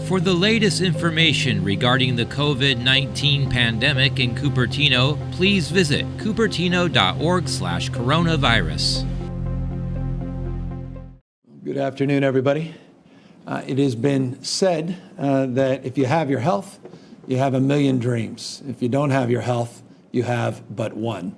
For the latest information regarding the COVID-19 pandemic in Cupertino, please visit cupertino.org/coronavirus. Good afternoon, everybody. It has been said that if you have your health, you have a million dreams. If you don't have your health, you have but one.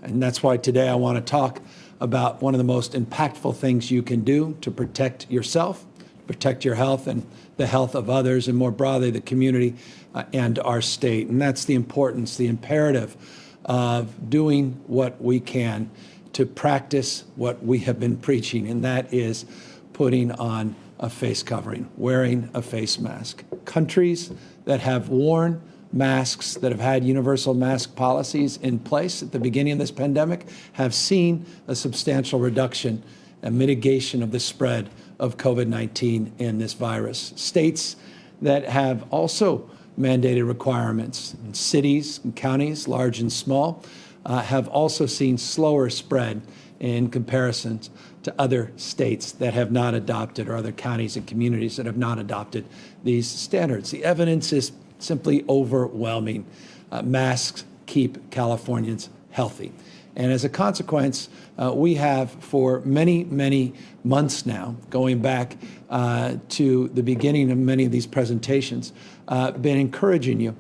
And that's why today I want to talk about one of the most impactful things you can do to protect yourself, protect your health and the health of others, and more broadly, the community and our state. And that's the importance, the imperative of doing what we can to practice what we have been preaching, and that is putting on a face covering, wearing a face mask. Countries that have worn masks, that have had universal mask policies in place at the beginning of this pandemic, have seen a substantial reduction and mitigation of the spread of COVID-19 and this virus. States that have also mandated requirements, in cities and counties, large and small, have also seen slower spread in comparison to other states that have not adopted, or other counties and communities that have not adopted these standards. The evidence is simply overwhelming. Masks keep Californians healthy. And as a consequence, we have for many, many months now, going back to the beginning of many of these presentations, been encouraging you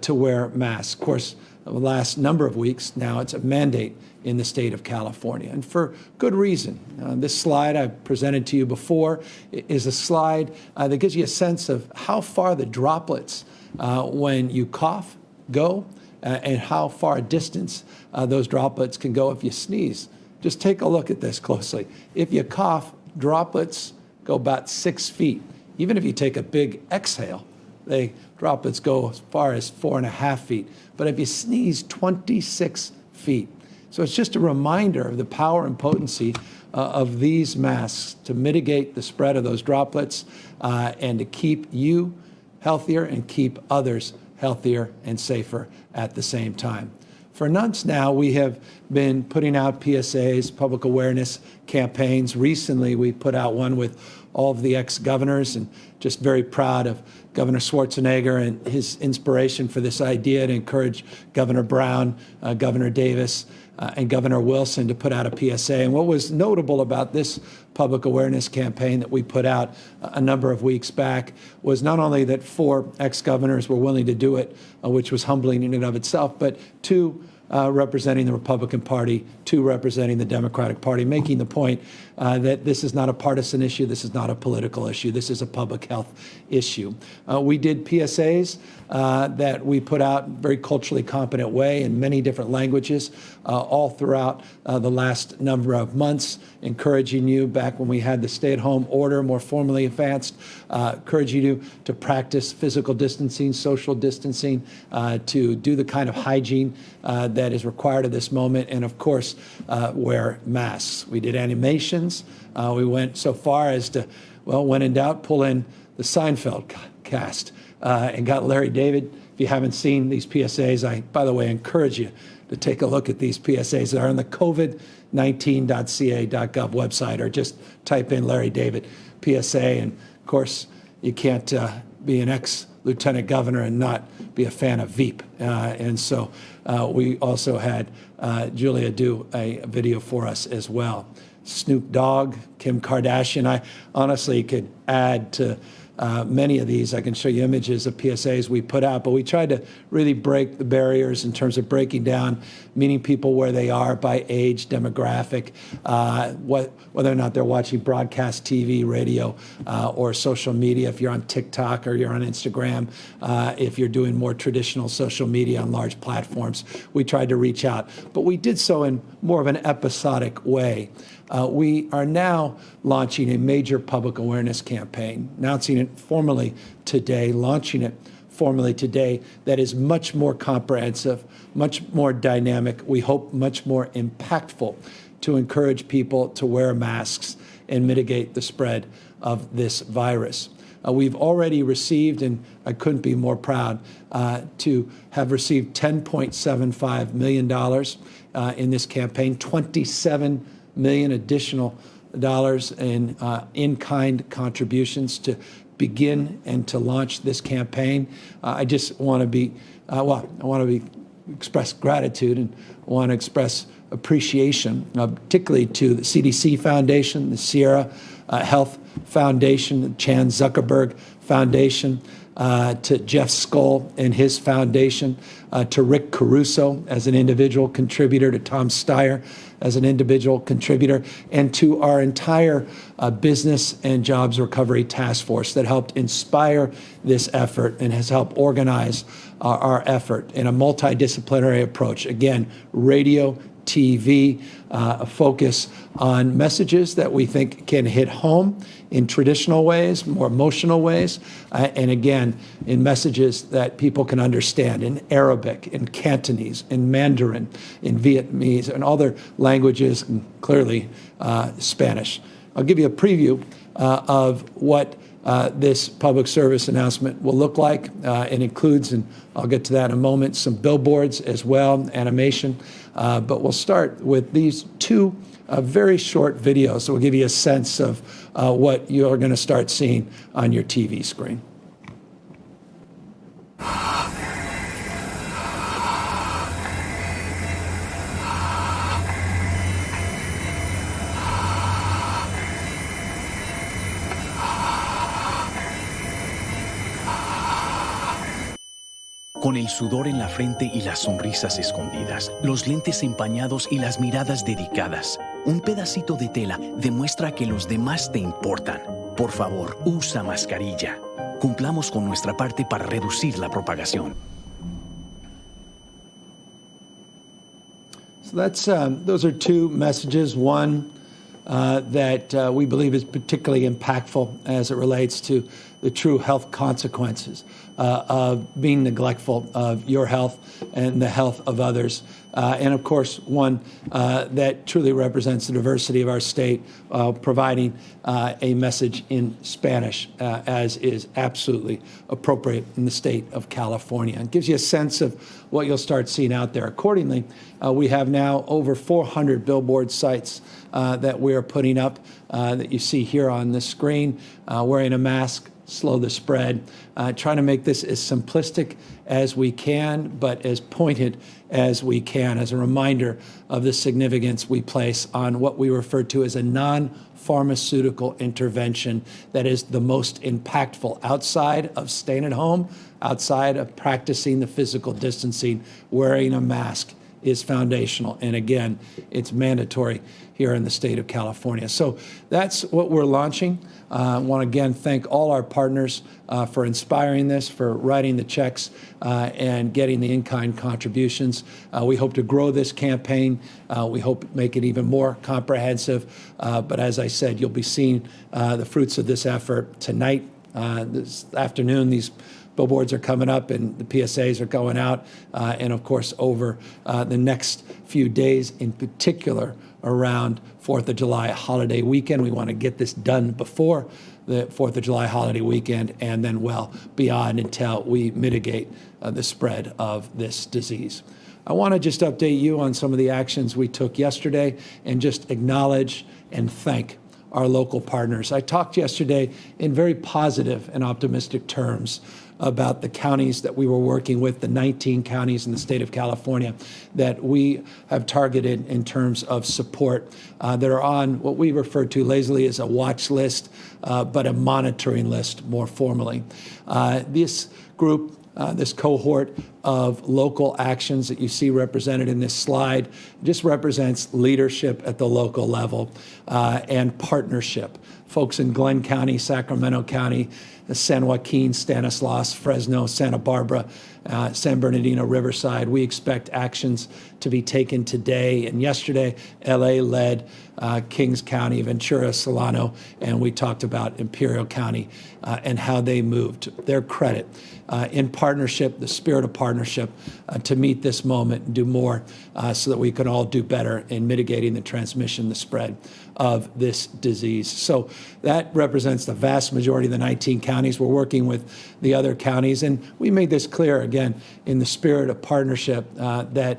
to wear masks. Of course, the last number of weeks now, it's a mandate in the state of California, and for good reason. This slide I presented to you before is a slide that gives you a sense of how far the droplets, when you cough, go, and how far a distance those droplets can go if you sneeze. Just take a look at this closely. If you cough, droplets go about 6 feet. Even if you take a big exhale, the droplets go as far as 4.5 feet. But if you sneeze, 26 feet. So it's just a reminder of the power and potency of these masks to mitigate the spread of those droplets and to keep you healthier and keep others healthier and safer at the same time. For months now, we have been putting out PSAs, public awareness campaigns. Recently, we put out one with all of the ex-governors, and just very proud of Governor Schwarzenegger and his inspiration for this idea to encourage Governor Brown, Governor Davis, and Governor Wilson to put out a PSA. And what was notable about this public awareness campaign that we put out a number of weeks back was not only that 4 ex-governors were willing to do it, which was humbling in and of itself, but 2 representing the Republican Party, 2 representing the Democratic Party, making the point that this is not a partisan issue, this is not a political issue, this is a public health issue. We did PSAs that we put out in a very culturally competent way in many different languages all throughout the last number of months, encouraging you, back when we had the stay-at-home order more formally advanced, encouraging you to practice physical distancing, social distancing, to do the kind of hygiene that is required at this moment, and of course, wear masks. We did animations. We went so far as to, well, when in doubt, pull in the Seinfeld cast and got Larry David. If you haven't seen these PSAs, I, by the way, encourage you to take a look at these PSAs that are on the covid19.ca.gov website, or just type in Larry David PSA. And of course, you can't be an ex-lieutenant governor and not be a fan of Veep. And so we also had Julia do a video for us as well. Snoop Dogg, Kim Kardashian. I honestly could add to many of these. I can show you images of PSAs we put out, but we tried to really break the barriers in terms of breaking down, meeting people where they are by age, demographic, whether or not they're watching broadcast TV, radio, or social media, if you're on TikTok or you're on Instagram, if you're doing more traditional social media on large platforms. We tried to reach out, but we did so in more of an episodic way. We are now launching a major public awareness campaign, announcing it formally today, launching it formally today, that is much more comprehensive, much more dynamic, we hope much more impactful, to encourage people to wear masks and mitigate the spread of this virus. We've already received, and I couldn't be more proud to have received $10.75 million in this campaign, 27 million additional in in-kind contributions to begin and to launch this campaign. I just want to express gratitude and want to express appreciation, particularly to the CDC Foundation, the Sierra Health Foundation, the Chan Zuckerberg Foundation, to Jeff Skoll and his foundation, to Rick Caruso as an individual contributor, to Tom Steyer as an individual contributor, and to our entire Business and Jobs Recovery Task Force that helped inspire this effort and has helped organize our effort in a multidisciplinary approach. Again, radio, TV, a focus on messages that we think can hit home in traditional ways, more emotional ways, and again, in messages that people can understand in Arabic, in Cantonese, in Mandarin, in Vietnamese, and other languages, and clearly Spanish. I'll give you a preview of what this public service announcement will look like. It includes, and I'll get to that in a moment, some billboards as well, animation. But we'll start with these two very short videos. So we'll give you a sense of what you're going to start seeing on your TV screen. Con el sudor en la frente y las sonrisas escondidas, los lentes empañados y las miradas dedicadas, un pedacito de tela demuestra que los demás te importan. Por favor, usa mascarilla. Cumplamos con nuestra parte para reducir la propagación. So those are two messages. One that we believe is particularly impactful as it relates to the true health consequences of being neglectful of your health and the health of others. And of course, one that truly represents the diversity of our state, providing a message in Spanish, as is absolutely appropriate in the state of California. It gives you a sense of what you'll start seeing out there. Accordingly, we have now over 400 billboard sites that we are putting up that you see here on the screen, wearing a mask, slow the spread, trying to make this as simplistic as we can, but as pointed as we can, as a reminder of the significance we place on what we refer to as a non-pharmaceutical intervention that is the most impactful outside of staying at home, outside of practicing the physical distancing. Wearing a mask is foundational. And again, it's mandatory here in the state of California. So that's what we're launching. I want to again thank all our partners for inspiring this, for writing the checks and getting the in-kind contributions. We hope to grow this campaign. We hope to make it even more comprehensive. But as I said, you'll be seeing the fruits of this effort tonight, this afternoon. These billboards are coming up and the PSAs are going out. And of course, over the next few days, in particular around 4th of July holiday weekend. We want to get this done before the 4th of July holiday weekend and then well beyond until we mitigate the spread of this disease. I want to just update you on some of the actions we took yesterday and just acknowledge and thank our local partners. I talked yesterday in very positive and optimistic terms about the counties that we were working with, the 19 counties in the state of California that we have targeted in terms of support that are on what we refer to lazily as a watch list, but a monitoring list more formally. This group, this cohort of local actions that you see represented in this slide just represents leadership at the local level and partnership. Folks in Glenn County, Sacramento County, San Joaquin, Stanislaus, Fresno, Santa Barbara, San Bernardino, Riverside. We expect actions to be taken today and yesterday. LA led Kings County, Ventura, Solano, and we talked about Imperial County and how they moved. Their credit in partnership, the spirit of partnership, to meet this moment and do more so that we can all do better in mitigating the transmission, the spread of this disease. So that represents the vast majority of the 19 counties. We're working with the other counties, and we made this clear, again, in the spirit of partnership, that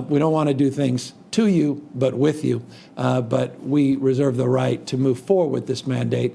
we don't want to do things to you, but with you. But we reserve the right to move forward with this mandate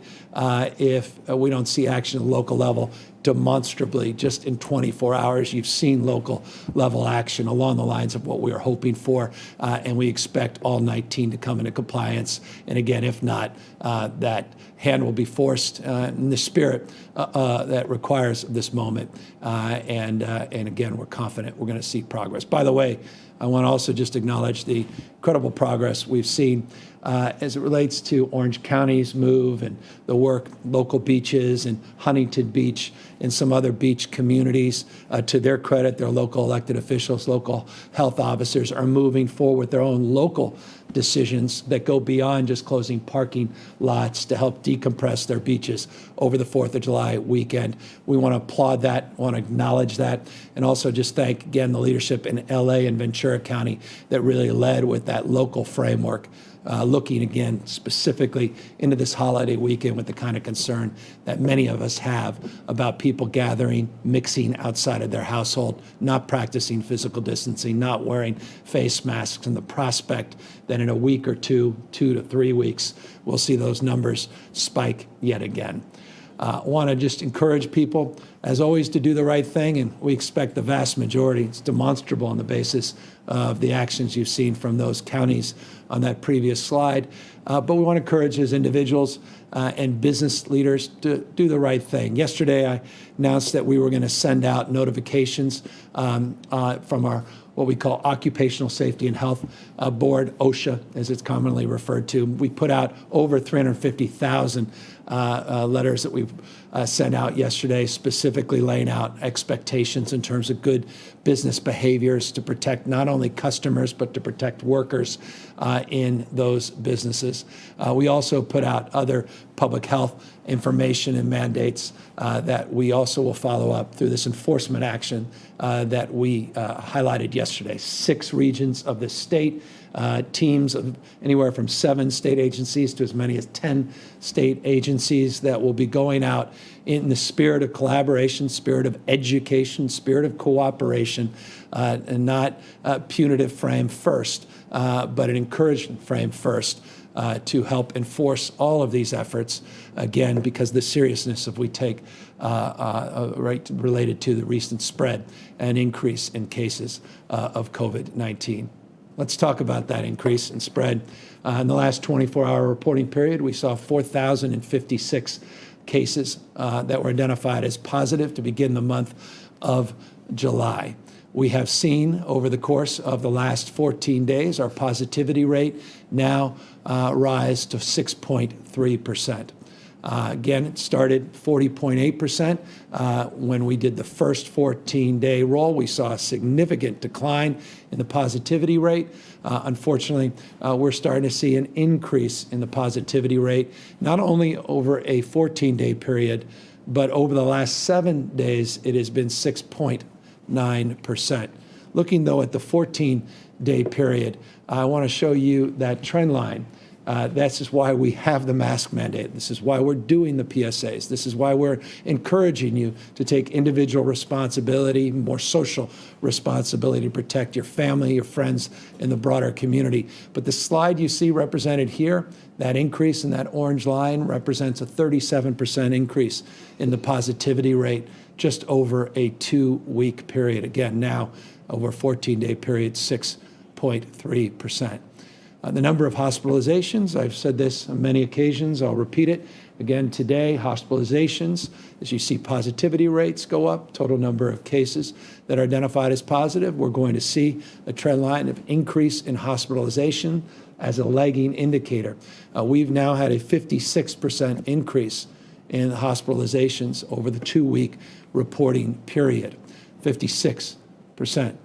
if we don't see action at the local level demonstrably. Just in 24 hours, you've seen local level action along the lines of what we were hoping for, and we expect all 19 to come into compliance. And again, if not, that hand will be forced in the spirit that requires this moment. And again, we're confident we're going to see progress. By the way, I want to also just acknowledge the incredible progress we've seen as it relates to Orange County's move and the work local beaches and Huntington Beach and some other beach communities. To their credit, their local elected officials, local health officers are moving forward with their own local decisions that go beyond just closing parking lots to help decompress their beaches over the 4th of July weekend. We want to applaud that, want to acknowledge that, and also just thank, again, the leadership in LA and Ventura County that really led with that local framework, looking again specifically into this holiday weekend with the kind of concern that many of us have about people gathering, mixing outside of their household, not practicing physical distancing, not wearing face masks, and the prospect that in a week or 2 to 3 weeks, we'll see those numbers spike yet again. Want to just encourage people, as always, to do the right thing, and we expect the vast majority. It's demonstrable on the basis of the actions you've seen from those counties on that previous slide. But we want to encourage as individuals and business leaders to do the right thing. Yesterday, I announced that we were going to send out notifications from our what we call Occupational Safety and Health Board, OSHA, as it's commonly referred to. We put out over 350,000 letters that we've sent out yesterday, specifically laying out expectations in terms of good business behaviors to protect not only customers, but to protect workers in those businesses. We also put out other public health information and mandates that we also will follow up through this enforcement action that we highlighted yesterday. 6 regions of the state, teams of anywhere from 7 state agencies to as many as 10 state agencies that will be going out in the spirit of collaboration, spirit of education, spirit of cooperation, and not a punitive frame first, but an encouragement frame first to help enforce all of these efforts, again, because the seriousness of we take right related to the recent spread and increase in cases of COVID-19. Let's talk about that increase in spread. In the last 24-hour reporting period, we saw 4,056 cases that were identified as positive to begin the month of July. We have seen over the course of the last 14 days our positivity rate now rise to 6.3%. Again, it started 40.8%. When we did the first 14-day roll, we saw a significant decline in the positivity rate. Unfortunately, we're starting to see an increase in the positivity rate, not only over a 14-day period, but over the last 7 days, it has been 6.9%. Looking, though, at the 14-day period, I want to show you that trend line. This is why we have the mask mandate. This is why we're doing the PSAs. This is why we're encouraging you to take individual responsibility, more social responsibility to protect your family, your friends, and the broader community. But the slide you see represented here, that increase in that orange line represents a 37% increase in the positivity rate just over a 2-week period. Again, now over a 14-day period, 6.3%. The number of hospitalizations, I've said this on many occasions, I'll repeat it again today. Hospitalizations, as you see positivity rates go up, total number of cases that are identified as positive, we're going to see a trend line of increase in hospitalization as a lagging indicator. We've now had a 56% increase in hospitalizations over the 2-week reporting period. 56%,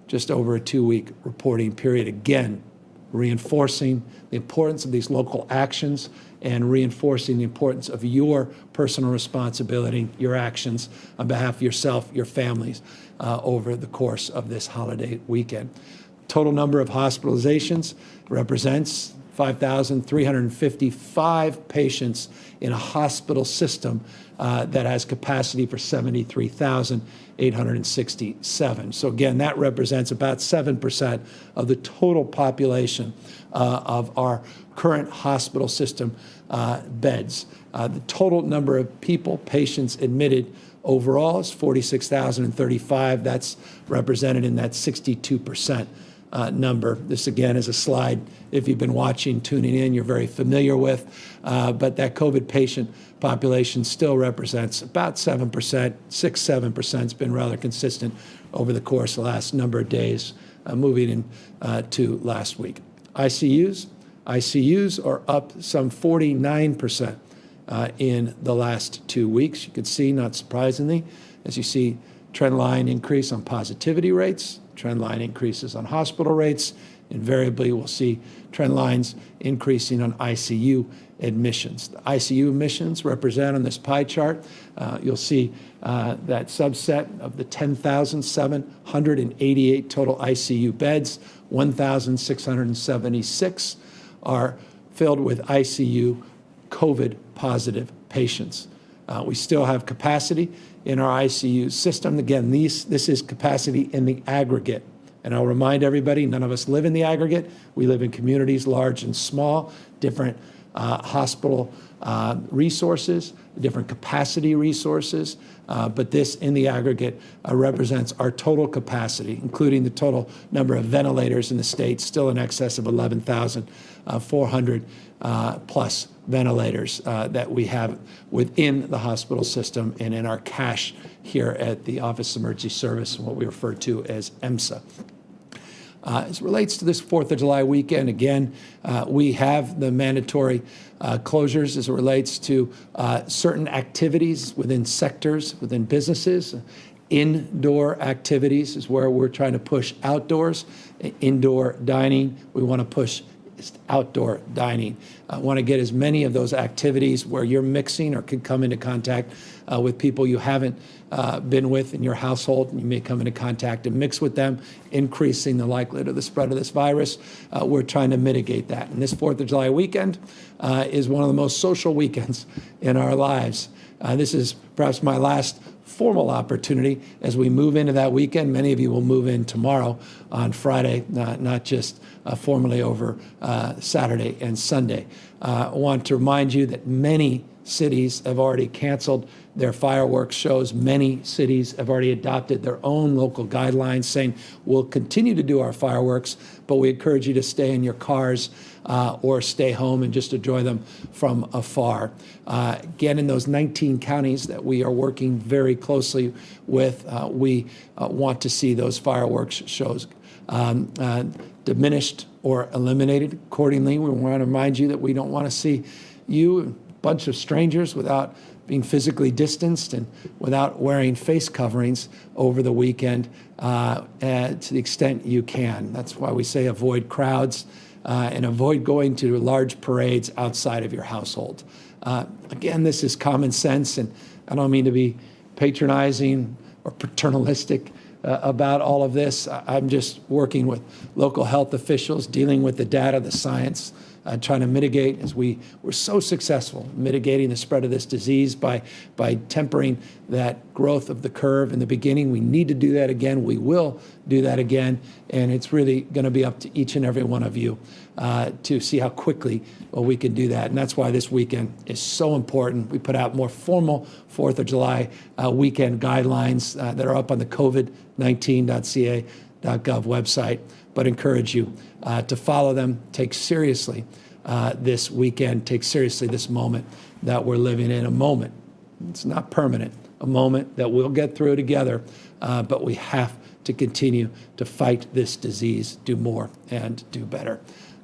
just over a 2-week reporting period. Again, reinforcing the importance of these local actions and reinforcing the importance of your personal responsibility, your actions on behalf of yourself, your families over the course of this holiday weekend. Total number of hospitalizations represents 5,355 patients in a hospital system that has capacity for 73,867. So again, that represents about 7% of the total population of our current hospital system beds. The total number of patients admitted overall is 46,035. That's represented in that 62% number. This, again, is a slide, if you've been watching, tuning in, you're very familiar with. But that COVID patient population still represents about 7%, 6-7%. It's been rather consistent over the course of the last number of days, moving to last week. ICUs are up some 49% in the last 2 weeks. You can see, not surprisingly, as you see trend line increase on positivity rates, trend line increases on hospital rates, invariably we'll see trend lines increasing on ICU admissions. The ICU admissions represent on this pie chart, you'll see that subset of the 10,788 total ICU beds, 1,676 are filled with ICU COVID positive patients. We still have capacity in our ICU system. Again, this is capacity in the aggregate. And I'll remind everybody, none of us live in the aggregate. We live in communities large and small, different hospital resources, different capacity resources. But this, in the aggregate, represents our total capacity, including the total number of ventilators in the state, still in excess of 11,400 plus ventilators that we have within the hospital system and in our cache here at the Office of Emergency Service, what we refer to as EMSA. As it relates to this 4th of July weekend, again, we have the mandatory closures as it relates to certain activities within sectors, within businesses. Indoor activities is where we're trying to push outdoors. Indoor dining, we want to push outdoor dining. I want to get as many of those activities where you're mixing or could come into contact with people you haven't been with in your household, and you may come into contact and mix with them, increasing the likelihood of the spread of this virus. We're trying to mitigate that. And this 4th of July weekend is one of the most social weekends in our lives. This is perhaps my last formal opportunity as we move into that weekend. Many of you will move in tomorrow on Friday, not just formally over Saturday and Sunday. I want to remind you that many cities have already canceled their fireworks shows. Many cities have already adopted their own local guidelines saying we'll continue to do our fireworks, but we encourage you to stay in your cars or stay home and just enjoy them from afar. Again, in those 19 counties that we are working very closely with, we want to see those fireworks shows diminished or eliminated. Accordingly, we want to remind you that we don't want to see you, a bunch of strangers, without being physically distanced and without wearing face coverings over the weekend to the extent you can. That's why we say avoid crowds and avoid going to large parades outside of your household. Again, this is common sense, and I don't mean to be patronizing or paternalistic about all of this. I'm just working with local health officials, dealing with the data, the science, trying to mitigate, as we were so successful mitigating the spread of this disease by tempering that growth of the curve in the beginning. We need to do that again. We will do that again. And it's really going to be up to each and every one of you to see how quickly we can do that. And that's why this weekend is so important. We put out more formal 4th of July weekend guidelines that are up on the COVID19.ca.gov website, but encourage you to follow them, take seriously this weekend, take seriously this moment that we're living in, a moment. It's not permanent, a moment that we'll get through together, but we have to continue to fight this disease, do more and do better.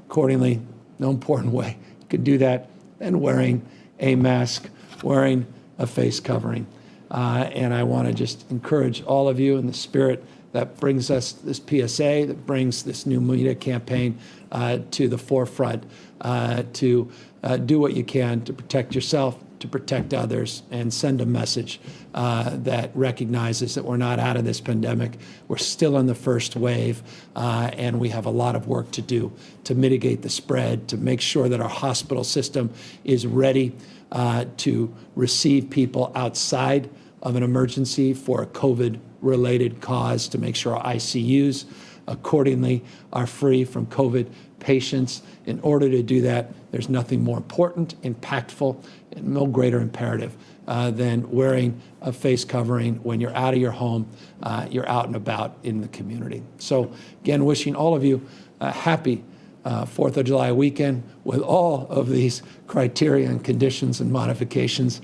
Accordingly, no important way you can do that than wearing a mask, wearing a face covering. And I want to just encourage all of you in the spirit that brings us this PSA, that brings this new media campaign to the forefront, to do what you can to protect yourself, to to protect others and send a message that recognizes that we're not out of this pandemic. We're still in the first wave, and we have a lot of work to do to mitigate the spread, to make sure that our hospital system is ready to receive people outside of an emergency for a COVID-related cause, to make sure our ICUs accordingly are free from COVID patients. In order to do that, there's nothing more important, impactful, and no greater imperative than wearing a face covering when you're out of your home, you're out and about in the community. So again, wishing all of you a happy 4th of July weekend with all of these criteria and conditions and modifications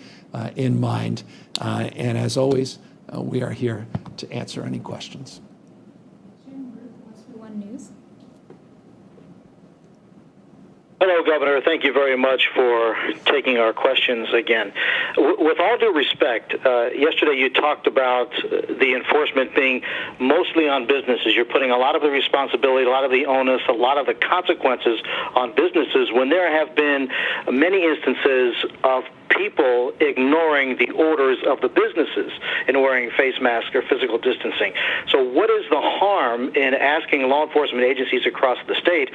in mind. And as always, we are here to answer any questions. Hello, Governor. Thank you very much for taking our questions again. With all due respect, yesterday you talked about the enforcement being mostly on businesses. You're putting a lot of the responsibility, a lot of the onus, a lot of the consequences on businesses when there have been many instances of people ignoring the orders of the businesses in wearing face masks or physical distancing. So what is the harm in asking law enforcement agencies across the state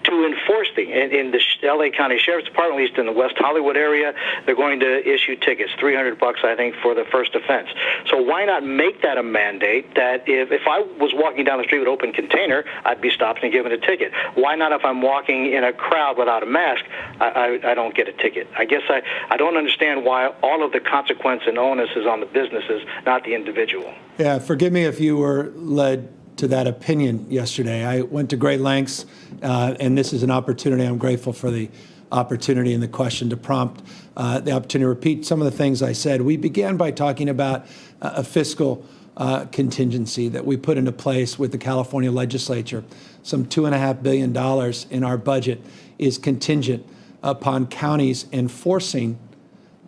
to enforce in the LA County Sheriff's Department, at least in the West Hollywood area, they're going to issue tickets, $300, I think, for the first offense. So why not make that a mandate that if I was walking down the street with an open container, I'd be stopped and given a ticket? Why not if I'm walking in a crowd without a mask, I don't get a ticket? I guess I don't understand why all of the consequence and onus is on the businesses, not the individual. Yeah, forgive me if you were led to that opinion yesterday. I went to great lengths, and this is an opportunity. I'm grateful for the opportunity and the question to prompt the opportunity to repeat some of the things I said. We began by talking about a fiscal contingency that we put into place with the California legislature. Some $2.5 billion in our budget is contingent upon counties enforcing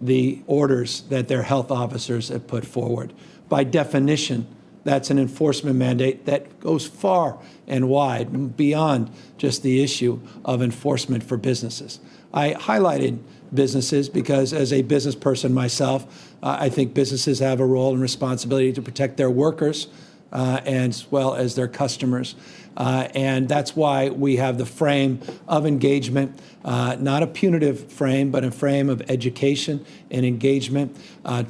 the orders that their health officers have put forward. By definition, that's an enforcement mandate that goes far and wide beyond just the issue of enforcement for businesses. I highlighted businesses because as a business person myself, I think businesses have a role and responsibility to protect their workers as well as their customers. And that's why we have the frame of engagement, not a punitive frame, but a frame of education and engagement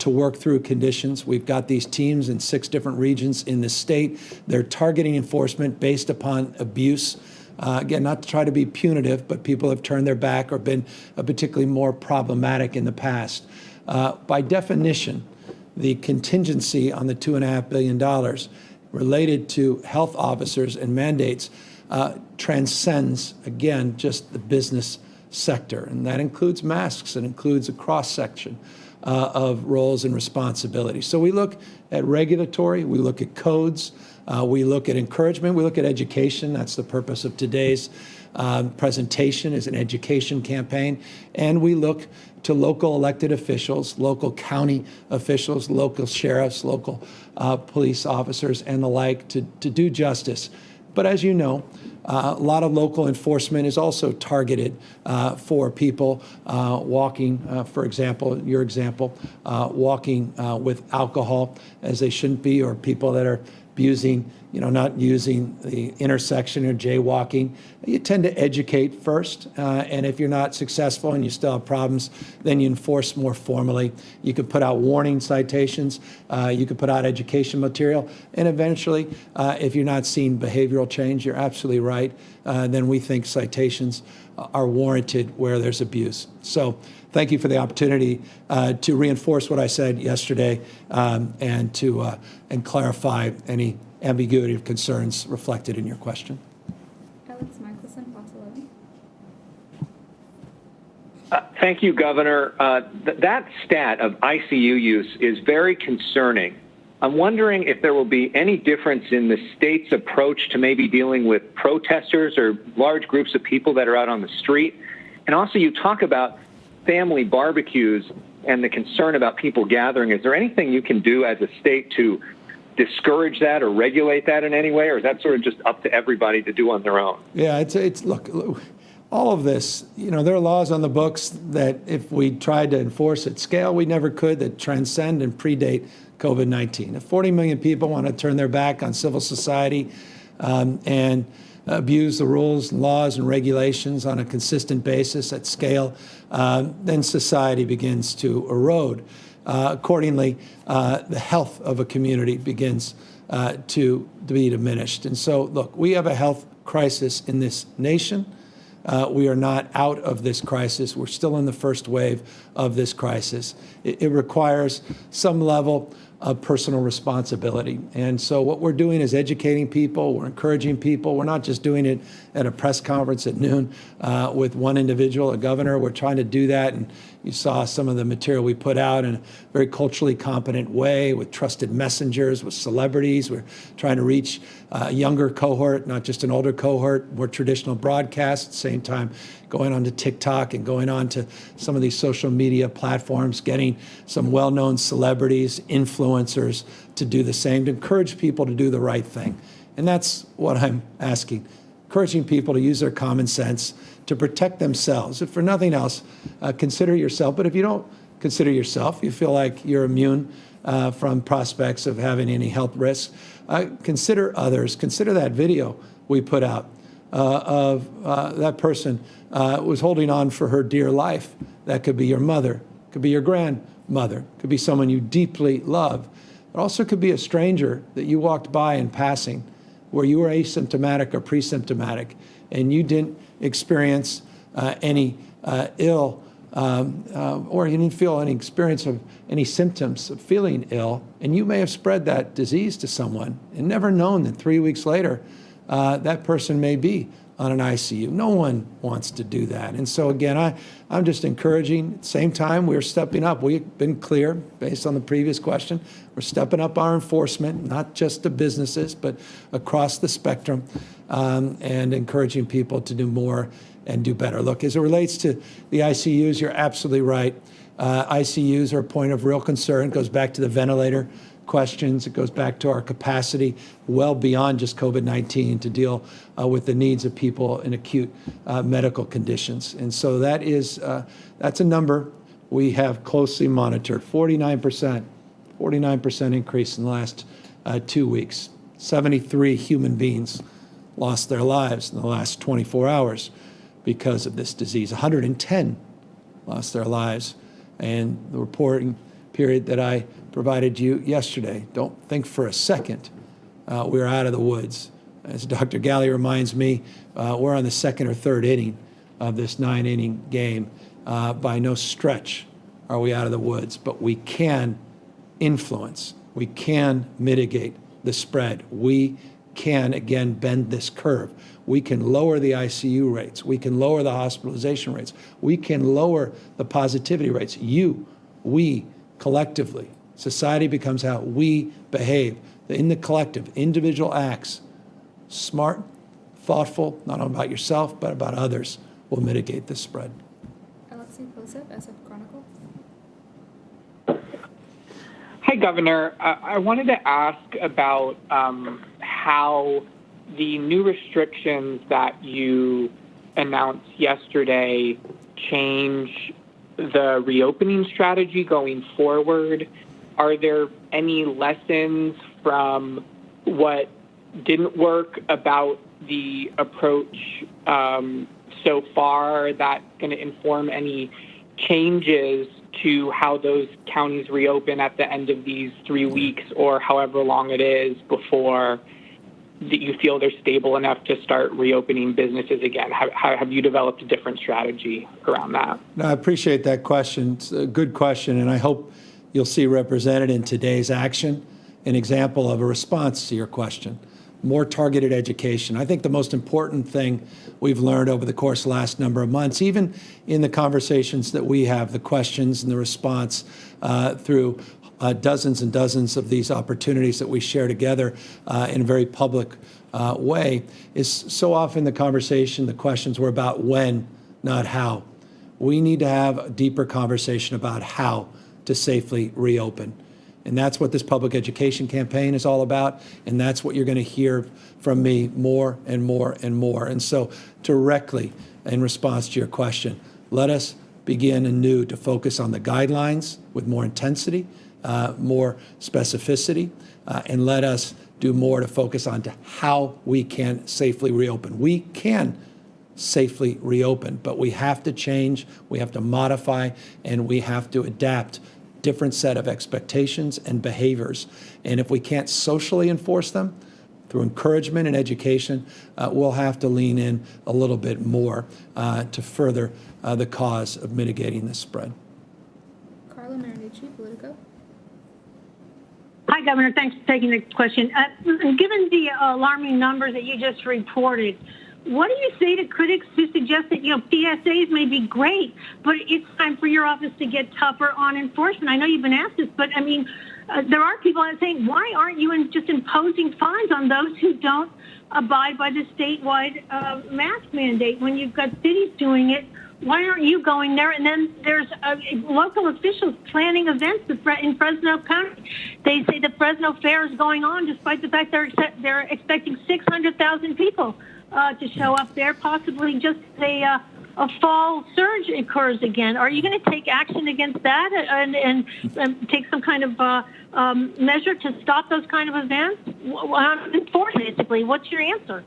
to work through conditions. We've got these teams in 6 different regions in the state. They're targeting enforcement based upon abuse. Again, not to try to be punitive, but people have turned their back or been particularly more problematic in the past. By definition, the contingency on the $2.5 billion related to health officers and mandates transcends, again, just the business sector. And that includes masks. It includes a cross-section of roles and responsibilities. So we look at regulatory, we look at codes, we look at encouragement, we look at education. That's the purpose of today's presentation, is an education campaign. And we look to local elected officials, local county officials, local sheriffs, local police officers, and the like to do justice. But as you know, a lot of local enforcement is also targeted for people walking, for example, your example, walking with alcohol as they shouldn't be, or people that are abusing, not using the intersection or jaywalking. You tend to educate first, and if you're not successful and you still have problems, then you enforce more formally. You could put out warning citations, you could put out education material, and eventually, if you're not seeing behavioral change, you're absolutely right, then we think citations are warranted where there's abuse. So thank you for the opportunity to reinforce what I said yesterday and to clarify any ambiguity of concerns reflected in your question. Alex Michelson, Fox 11. Thank you, Governor. That stat of ICU use is very concerning. I'm wondering if there will be any difference in the state's approach to maybe dealing with protesters or large groups of people that are out on the street. And also, you talk about family barbecues and the concern about people gathering. Is there anything you can do as a state to discourage that or regulate that in any way, or is that sort of just up to everybody to do on their own? Yeah, it's look, all of this, there are laws on the books that if we tried to enforce at scale, we never could, that transcend and predate COVID-19. If 40 million people want to turn their back on civil society and abuse the rules, and laws, and regulations on a consistent basis at scale, then society begins to erode. Accordingly, the health of a community begins to be diminished. And so, look, we have a health crisis in this nation. We are not out of this crisis. We're still in the first wave of this crisis. It requires some level of personal responsibility. And so what we're doing is educating people, we're encouraging people. We're not just doing it at a press conference at noon with one individual, a governor. We're trying to do that, and you saw some of the material we put out in a very culturally competent way with trusted messengers, with celebrities. We're trying to reach a younger cohort, not just an older cohort, more traditional broadcasts, at the same time going on to TikTok and going on to some of these social media platforms, getting some well-known celebrities, influencers to do the same, to encourage people to do the right thing. And that's what I'm asking, encouraging people to use their common sense to protect themselves. If for nothing else, consider yourself. But if you don't consider yourself, you feel like you're immune from prospects of having any health risks, consider others. Consider that video we put out of that person was holding on for her dear life. That could be your mother, could be your grandmother, could be someone you deeply love. It also could be a stranger that you walked by in passing where you were asymptomatic or pre-symptomatic and you didn't experience any ill or you didn't feel any experience of any symptoms of feeling ill, and you may have spread that disease to someone and never known that 3 weeks later that person may be on an ICU. No one wants to do that. And so again, I'm just encouraging. At the same time, we're stepping up. We've been clear, based on the previous question, we're stepping up our enforcement, not just to businesses, but across the spectrum, and encouraging people to do more and do better. Look, as it relates to the ICUs, you're absolutely right. ICUs are a point of real concern. It goes back to the ventilator questions. It goes back to our capacity well beyond just COVID-19 to deal with the needs of people in acute medical conditions. And so that's a number we have closely monitored. 49% increase in the last 2 weeks. 73 human beings lost their lives in the last 24 hours because of this disease. 110 lost their lives. And the reporting period that I provided you yesterday, don't think for a second we're out of the woods. As Dr. Galley reminds me, we're on the second or third inning of this 9-inning game. By no stretch are we out of the woods, but we can influence, we can mitigate the spread. We can, again, bend this curve. We can lower the ICU rates. We can lower the hospitalization rates. We can lower the positivity rates. We, collectively. Society becomes how we behave. In the collective, individual acts, smart, thoughtful, not only about yourself, but about others, will mitigate this spread. Alexei Posip, SF Chronicle. Hi, Governor. I wanted to ask about how the new restrictions that you announced yesterday change the reopening strategy going forward. Are there any lessons from what didn't work about the approach so far that going to inform any changes to how those counties reopen at the end of these 3 weeks or however long it is before that you feel they're stable enough to start reopening businesses again? Have you developed a different strategy around that? No, I appreciate that question. It's a good question, and I hope you'll see represented in today's action an example of a response to your question. More targeted education. I think the most important thing we've learned over the course of the last number of months, even in the conversations that we have, the questions and the response through dozens and dozens of these opportunities that we share together in a very public way, is so often the conversation, the questions were about when, not how. We need to have a deeper conversation about how to safely reopen. And that's what this public education campaign is all about. And that's what you're going to hear from me more and more and more. And so directly in response to your question, let us begin anew to focus on the guidelines with more intensity, more specificity, and let us do more to focus on to how we can safely reopen. We can safely reopen, but we have to change, we have to modify, and we have to adapt different set of expectations and behaviors. And if we can't socially enforce them through encouragement and education, we'll have to lean in a little bit more to further the cause of mitigating this spread. Carla Marinucci, Politico. Hi, Governor. Thanks for taking the question. Given the alarming numbers that you just reported, what do you say to critics who suggest that, PSAs may be great, but it's time for your office to get tougher on enforcement? I know you've been asked this, but there are people that are saying, why aren't you just imposing fines on those who don't abide by the statewide mask mandate? When you've got cities doing it, why aren't you going there? And then there's local officials planning events in Fresno County. They say the Fresno Fair is going on despite the fact they're expecting 600,000 people to show up there, possibly just a fall surge occurs again. Are you going to take action against that and take some kind of measure to stop those kind of events? Enforce, basically. What's your answer?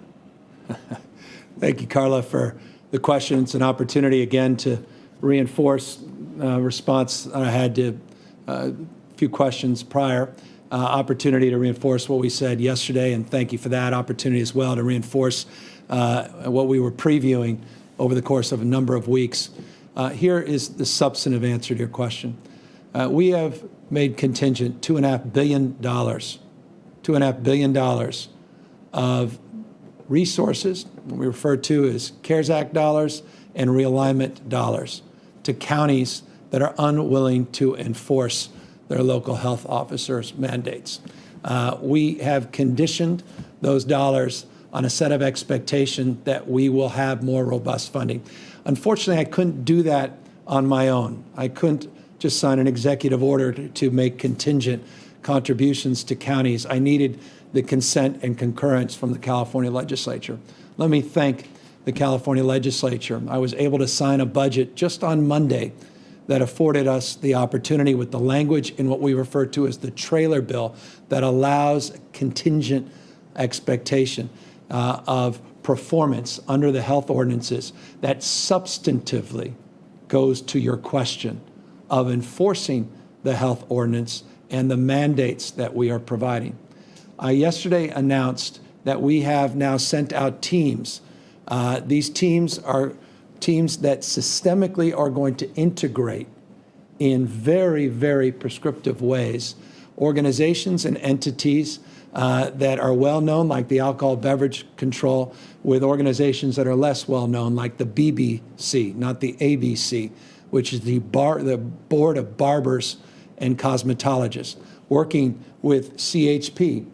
Thank you, Carla, for the question. It's an opportunity again to reinforce response I had to a few questions prior. Opportunity to reinforce what we said yesterday, and thank you for that opportunity as well to reinforce what we were previewing over the course of a number of weeks. Here is the substantive answer to your question. We have made contingent $2.5 billion of resources, what we refer to as CARES Act dollars and realignment dollars, to counties that are unwilling to enforce their local health officers' mandates. We have conditioned those dollars on a set of expectation that we will have more robust funding. Unfortunately, I couldn't do that on my own. I couldn't just sign an executive order to make contingent contributions to counties. I needed the consent and concurrence from the California legislature. Let me thank the California legislature. I was able to sign a budget just on Monday that afforded us the opportunity with the language in what we refer to as the trailer bill that allows contingent expectation of performance under the health ordinances that substantively goes to your question of enforcing the health ordinance and the mandates that we are providing. I yesterday announced that we have now sent out teams. These teams are teams that systemically are going to integrate in very, very prescriptive ways organizations and entities that are well known, like the Alcohol Beverage Control, with organizations that are less well known, like the BBC, not the ABC, which is the Board of Barbers and Cosmetologists, working with CHP,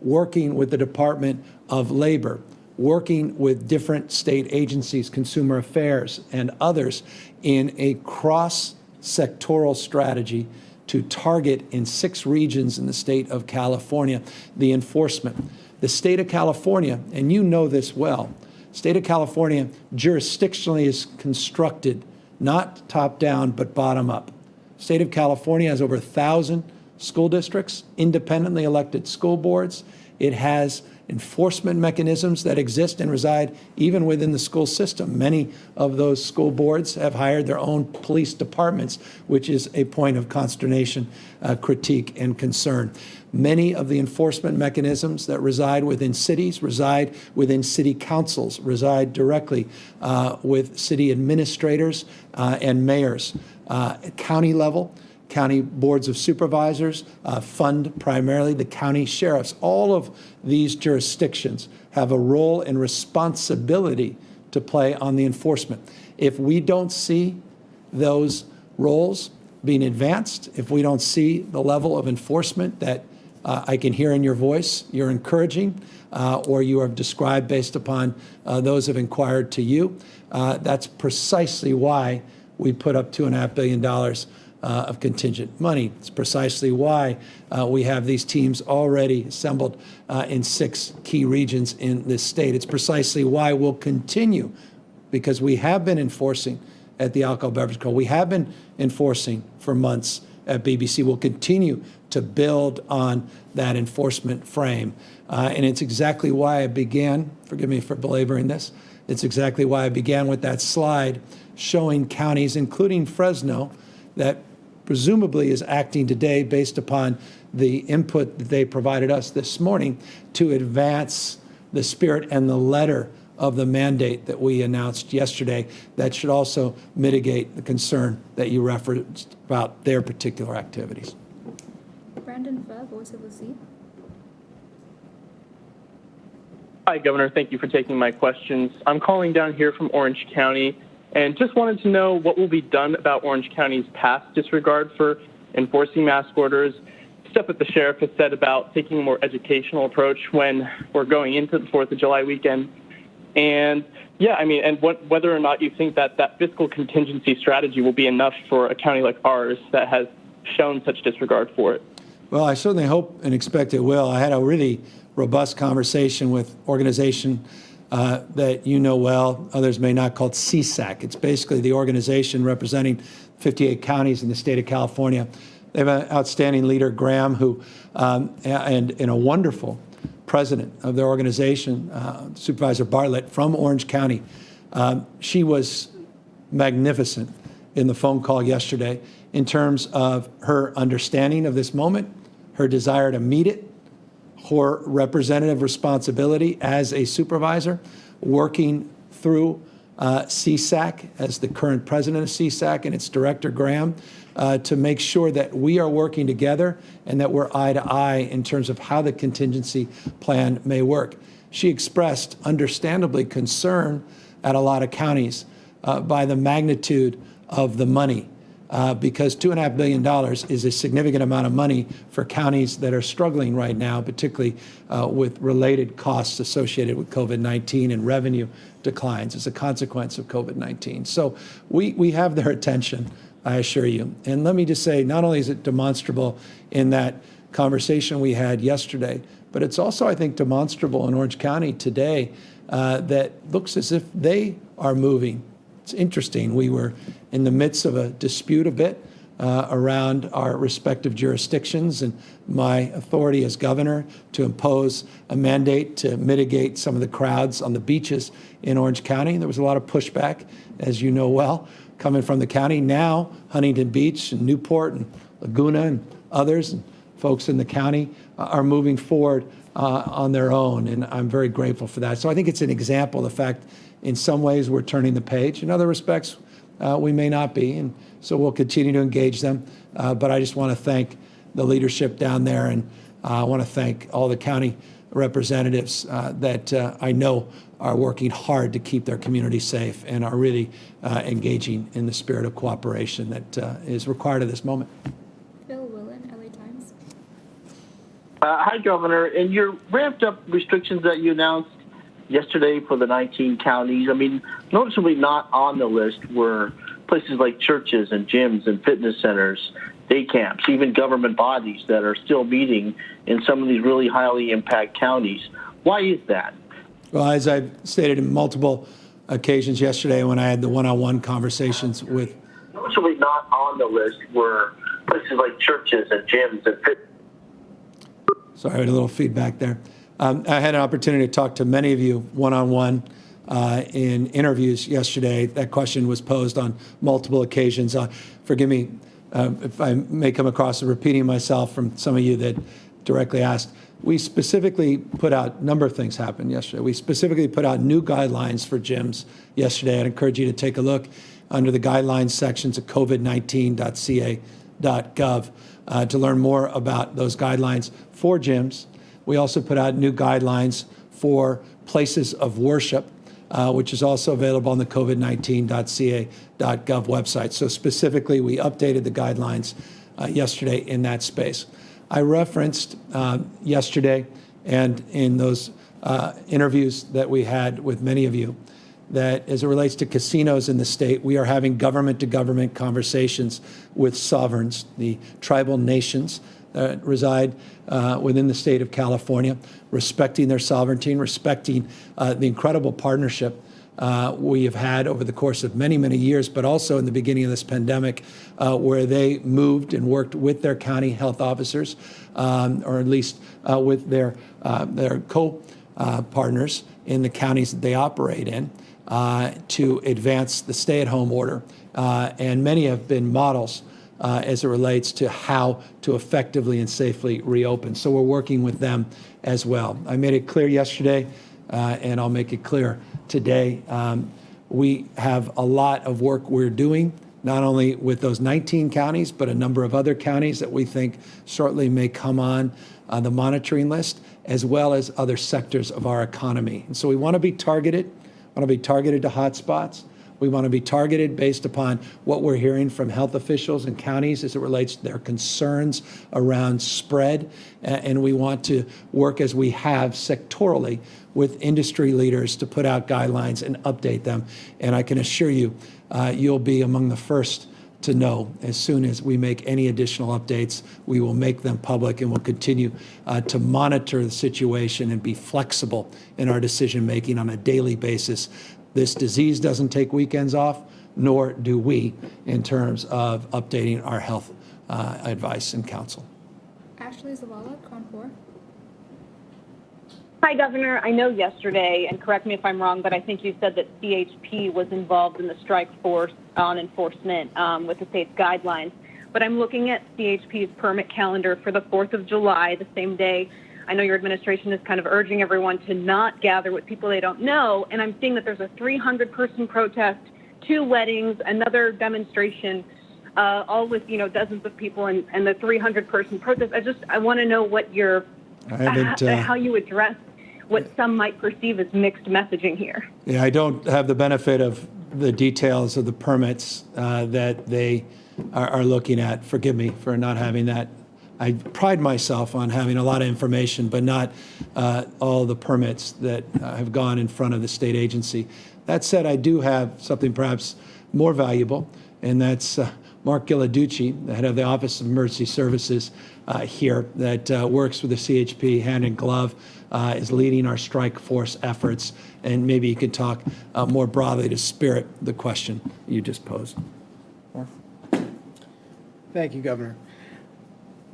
working with the Department of Labor, working with different state agencies, Consumer Affairs, and others in a cross-sectoral strategy to target in 6 regions in the state of California the enforcement. The state of California, and you know this well, state of California jurisdictionally is constructed not top-down but bottom-up. State of California has over 1,000 school districts, independently elected school boards. It has enforcement mechanisms that exist and reside even within the school system. Many of those school boards have hired their own police departments, which is a point of consternation, critique, and concern. Many of the enforcement mechanisms that reside within cities, reside within city councils, reside directly with city administrators and mayors. At county level, county boards of supervisors fund primarily the county sheriffs. All of these jurisdictions have a role and responsibility to play on the enforcement. If we don't see those roles being advanced, if we don't see the level of enforcement that I can hear in your voice, you're encouraging, or you have described based upon those who have inquired to you, that's precisely why we put up $2.5 billion of contingent money. It's precisely why we have these teams already assembled in 6 key regions in this state. It's precisely why we'll continue, because we have been enforcing at the Alcohol Beverage Control. We have been enforcing for months at BBC. We'll continue to build on that enforcement frame. And it's exactly why I began, forgive me for belaboring this, it's exactly why I began with that slide showing counties, including Fresno, that presumably is acting today based upon the input that they provided us this morning to advance the spirit and the letter of the mandate that we announced yesterday. That should also mitigate the concern that you referenced about their particular activities. Brandon Pho, Voice of the Sea. Hi, Governor. Thank you for taking my questions. I'm calling down here from Orange County and just wanted to know what will be done about Orange County's past disregard for enforcing mask orders, stuff that the sheriff has said about taking a more educational approach when we're going into the 4th of July weekend. And whether or not you think that that fiscal contingency strategy will be enough for a county like ours that has shown such disregard for it. Well, I certainly hope and expect it will. I had a really robust conversation with organization that you know well, others may not, called CSAC. It's basically the organization representing 58 counties in the state of California. They have an outstanding leader, Graham, who and a wonderful president of their organization, Supervisor Bartlett from Orange County. She was magnificent in the phone call yesterday in terms of her understanding of this moment, her desire to meet it, her representative responsibility as a supervisor, working through CSAC as the current president of CSAC and its director, Graham, to make sure that we are working together and that we're eye to eye in terms of how the contingency plan may work. She expressed, understandably, concern at a lot of counties by the magnitude of the money, because $2.5 billion is a significant amount of money for counties that are struggling right now, particularly with related costs associated with COVID-19 and revenue declines as a consequence of COVID-19. So we have their attention, I assure you. And let me just say, not only is it demonstrable in that conversation we had yesterday, but it's also, I think, demonstrable in Orange County today that looks as if they are moving. It's interesting. We were in the midst of a dispute a bit around our respective jurisdictions and my authority as governor to impose a mandate to mitigate some of the crowds on the beaches in Orange County. There was a lot of pushback, as you know well, coming from the county. Now, Huntington Beach and Newport and Laguna and others and folks in the county are moving forward on their own, and I'm very grateful for that. So I think it's an example of the fact in some ways we're turning the page. In other respects, we may not be, and so we'll continue to engage them. But I just want to thank the leadership down there, and I want to thank all the county representatives that I know are working hard to keep their community safe and are really engaging in the spirit of cooperation that is required at this moment. Phil Willen, LA Times. Hi, Governor. In your ramped up restrictions that you announced yesterday for the 19 counties, I mean, noticeably not on the list were places like churches and gyms and fitness centers, day camps, even government bodies that are still meeting in some of these really highly impacted counties. Why is that? Well, as I've stated in multiple occasions yesterday when I had the one-on-one conversations with... Noticeably not on the list were places like churches and gyms and fitness. Sorry, I had a little feedback there. I had an opportunity to talk to many of you one-on-one in interviews yesterday. That question was posed on multiple occasions. Forgive me if I may come across as repeating myself from some of you that directly asked. We specifically put out, a number of things happened yesterday. We specifically put out new guidelines for gyms yesterday. I'd encourage you to take a look under the guidelines sections of covid19.ca.gov to learn more about those guidelines for gyms. We also put out new guidelines for places of worship, which is also available on the covid19.ca.gov website. So specifically, we updated the guidelines yesterday in that space. I referenced yesterday and in those interviews that we had with many of you that as it relates to casinos in the state, we are having government-to-government conversations with sovereigns, the tribal nations that reside within the state of California, respecting their sovereignty and respecting the incredible partnership we have had over the course of many, many years, but also in the beginning of this pandemic, where they moved and worked with their county health officers, or at least with their co-partners in the counties that they operate in, to advance the stay-at-home order. And many have been models as it relates to how to effectively and safely reopen. So we're working with them as well. I made it clear yesterday, and I'll make it clear today. We have a lot of work we're doing, not only with those 19 counties, but a number of other counties that we think shortly may come on the monitoring list, as well as other sectors of our economy. And so we want to be targeted. Want to be targeted to hotspots. We want to be targeted based upon what we're hearing from health officials in counties as it relates to their concerns around spread. And we want to work as we have sectorally with industry leaders to put out guidelines and update them. And I can assure you, you'll be among the first to know as soon as we make any additional updates. We will make them public, and we'll continue to monitor the situation and be flexible in our decision making on a daily basis. This disease doesn't take weekends off, nor do we, in terms of updating our health advice and counsel. Ashley Zavala, Con 4. Hi, Governor. I know yesterday, and correct me if I'm wrong, but I think you said that CHP was involved in the strike force on enforcement with the state's guidelines. But I'm looking at CHP's permit calendar for the 4th of July, the same day. I know your administration is kind of urging everyone to not gather with people they don't know, and I'm seeing that there's a 300-person protest, 2 weddings, another demonstration, all with dozens of people, and the 300-person protest. I want to know what how you address what some might perceive as mixed messaging here. Yeah, I don't have the benefit of the details of the permits that they are looking at. Forgive me for not having that. I pride myself on having a lot of information, but not all the permits that have gone in front of the state agency. That said, I do have something perhaps more valuable, and that's Mark Gilladucci, the head of the Office of Emergency Services here, that works with the CHP hand in glove, is leading our strike force efforts, and maybe you could talk more broadly to spirit the question you just posed. Thank you, Governor.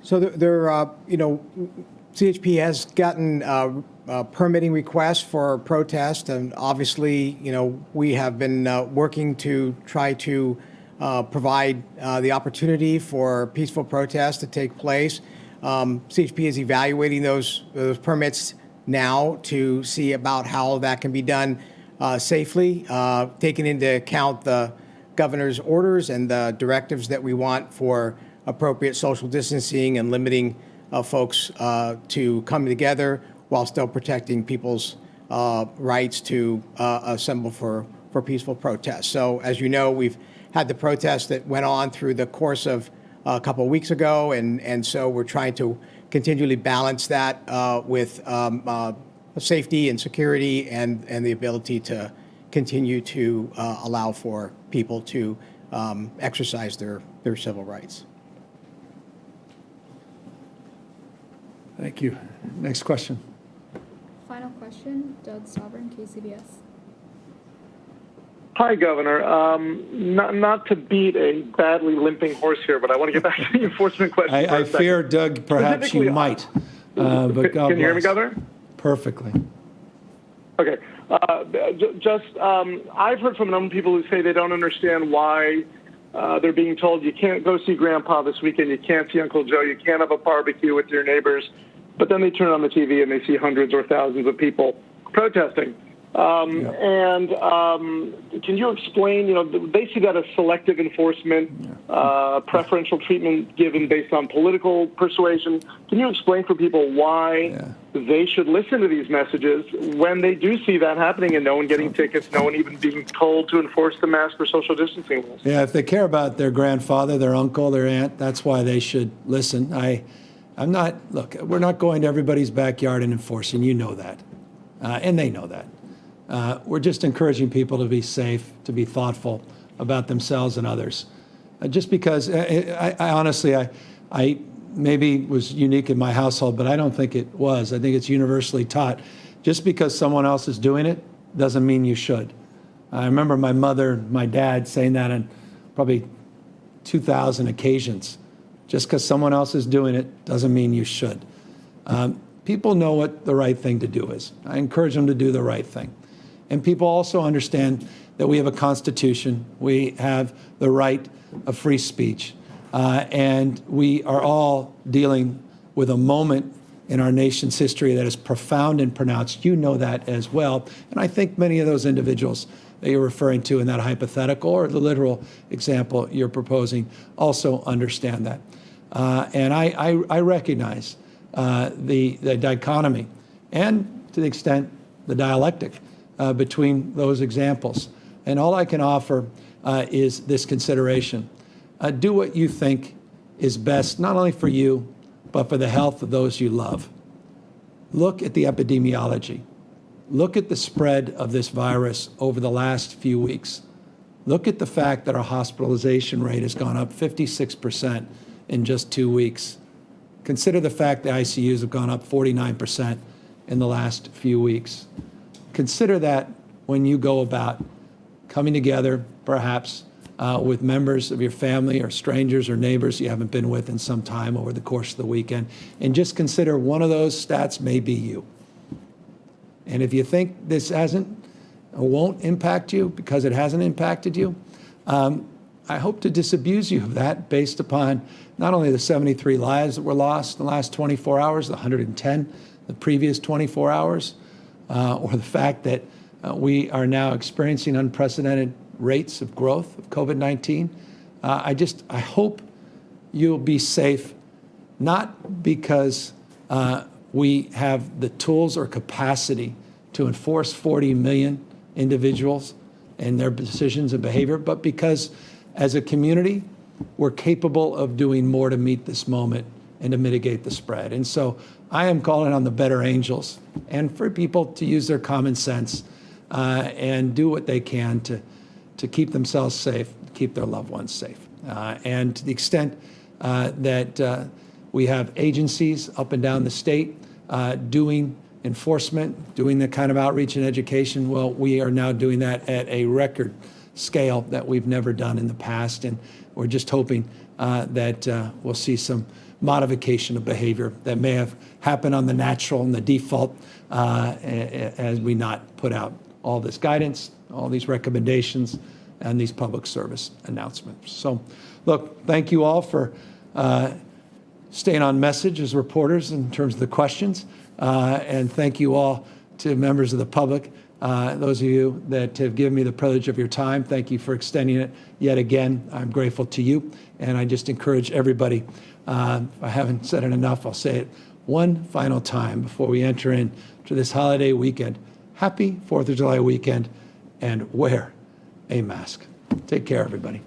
So CHP has gotten permitting requests for protest, and obviously, we have been working to try to provide the opportunity for peaceful protests to take place. CHP is evaluating those permits now to see about how that can be done safely, taking into account the governor's orders and the directives that we want for appropriate social distancing and limiting folks to coming together while still protecting people's rights to assemble for peaceful protests. So as you know, we've had the protests that went on through the course of a couple of weeks ago, and so we're trying to continually balance that with safety and security and the ability to continue to allow for people to exercise their civil rights. Thank you. Next question. Final question, Doug Sovereign, KCBS. Hi, Governor. Not to beat a badly limping horse here, but I want to get back to the enforcement question. I fear, Doug, perhaps you might. But God can you hear me, Governor? Perfectly. Okay. I've heard from a number of people who say they don't understand why they're being told you can't go see Grandpa this weekend, you can't see Uncle Joe, you can't have a barbecue with your neighbors, but then they turn on the TV and they see hundreds or thousands of people protesting. And can you explain, they see that as selective enforcement, preferential treatment given based on political persuasion. Can you explain for people why they should listen to these messages when they do see that happening and no one getting tickets, no one even being told to enforce the mask or social distancing rules? Yeah, if they care about their grandfather, their uncle, their aunt, that's why they should listen. Look, we're not going to everybody's backyard and enforcing, you know that, and they know that. We're just encouraging people to be safe, to be thoughtful about themselves and others. Just because I honestly, I maybe was unique in my household, but I don't think it was. I think it's universally taught. Just because someone else is doing it doesn't mean you should. I remember my mother, my dad saying that on probably 2,000 occasions. Just because someone else is doing it doesn't mean you should. People know what the right thing to do is. I encourage them to do the right thing. And people also understand that we have a constitution. We have the right of free speech. And we are all dealing with a moment in our nation's history that is profound and pronounced. You know that as well. And I think many of those individuals that you're referring to in that hypothetical or the literal example you're proposing also understand that. And I recognize the dichotomy and, to the extent, the dialectic between those examples. And all I can offer is this consideration. Do what you think is best, not only for you, but for the health of those you love. Look at the epidemiology. Look at the spread of this virus over the last few weeks. Look at the fact that our hospitalization rate has gone up 56% in just 2 weeks. Consider the fact that ICUs have gone up 49% in the last few weeks. Consider that when you go about coming together, perhaps, with members of your family or strangers or neighbors you haven't been with in some time over the course of the weekend. And just consider one of those stats may be you. And if you think this hasn't or won't impact you because it hasn't impacted you, I hope to disabuse you of that based upon not only the 73 lives that were lost in the last 24 hours, the 110 the previous 24 hours, or the fact that we are now experiencing unprecedented rates of growth of COVID-19. I hope you'll be safe, not because we have the tools or capacity to enforce 40 million individuals and their decisions and behavior, but because as a community, we're capable of doing more to meet this moment and to mitigate the spread. And so I am calling on the better angels and for people to use their common sense and do what they can to keep themselves safe, keep their loved ones safe. And to the extent that we have agencies up and down the state doing enforcement, doing the kind of outreach and education, well, we are now doing that at a record scale that we've never done in the past. And we're just hoping that we'll see some modification of behavior that may have happened on the natural and the default as we not put out all this guidance, all these recommendations, and these public service announcements. So, look, thank you all for staying on message as reporters in terms of the questions, and thank you all to members of the public. Those of you that have given me the privilege of your time, thank you for extending it yet again. I'm grateful to you, and I just encourage everybody, if I haven't said it enough, I'll say it one final time before we enter into this holiday weekend. Happy 4th of July weekend, and wear a mask. Take care, everybody.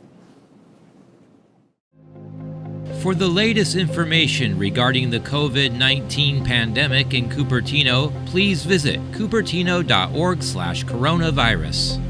For the latest information regarding the COVID-19 pandemic in Cupertino, please visit cupertino.org/coronavirus.